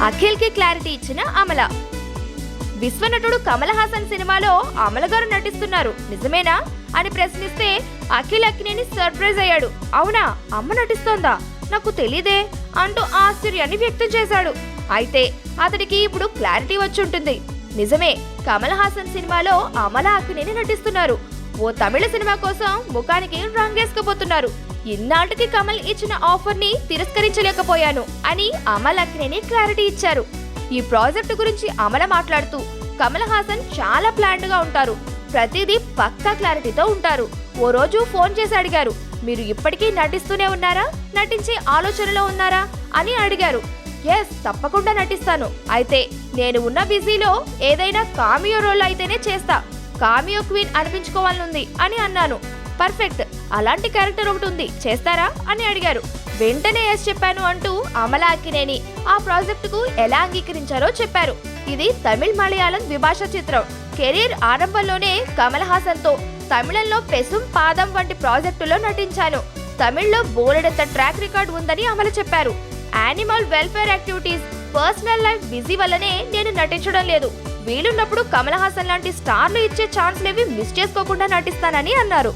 అఖిల్ కి క్లారిటీ ఇచ్చిన అమల. విశ్వనటుడు కమల్ హాసన్ సినిమాలో అమల గారు నటిస్తున్నారు, నిజమేనా అని ప్రశ్నిస్తే అఖిల్ అక్కినేని సర్ప్రైజ్ అయ్యాడు. అవునా, అమ్మ నటిస్తోందా, నాకు తెలీదే అంటూ ఆశ్చర్యాన్ని వ్యక్తం చేశాడు. అయితే అతడికి ఇప్పుడు క్లారిటీ వచ్చి ఉంటుంది. నిజమే, కమల్ హాసన్ సినిమాలో అమల అక్కినేని నటిస్తున్నారు. ఓ తమిళ సినిమా కోసం ముఖానికి రంగేసుకుపోతున్నారు. ఇన్నాళ్ళకి కమల్ ఇచ్చిన ఆఫర్ ని తిరస్కరించలేకపోయాను అని అమల్ అక్కినేని క్లారిటీ ఇచ్చారు. ఈ ప్రాజెక్టు గురించి అమల మాట్లాడుతూ, కమల్ హాసన్ చాలా ప్లాన్డ్ గా ఉంటారు, ప్రతిదీ పక్కా క్లారిటీతో ఉంటారు. ఓ రోజు ఫోన్ చేసి అడిగారు, మీరు ఇప్పటికీ నటిస్తూనే ఉన్నారా, నటించే ఆలోచనలో ఉన్నారా అని అడిగారు. ఎస్, తప్పకుండా నటిస్తాను. అయితే నేను ఉన్న బిజీలో ఏదైనా కామియో రోల్ అయితేనే చేస్తా, కామియో క్వీన్ అనిపించుకోవాలనుంది అని అన్నాను. పర్ఫెక్ట్, అలాంటి క్యారెక్టర్ ఒకటి ఉంది, చేస్తారా అని అడిగారు. వెంటనే ఎస్ చెప్పాను అంటూ అమల అక్కినేని ఆ ప్రాజెక్టుకు ఎలా అంగీకరించారో చెప్పారు. ఇది తమిళ్ మలయాళం ద్విభాష చిత్రం. కెరీర్ ఆరంభంలోనే కమల్ హాసన్ తో తమిళంలో పెసుం పాదం వంటి ప్రాజెక్టులో నటించాను. తమిళ్లో బోలెడంత ట్రాక్ రికార్డ్ ఉందని అమల చెప్పారు. Animal welfare activities, personal life busy వల్లనే నేను నటించడం లేదు. వీలున్నప్పుడు కమల్ హాసన్ లాంటి స్టార్లు ఇచ్చే ఛాన్స్లేవి మిస్ చేసుకోకుండా నటిస్తానని అన్నారు.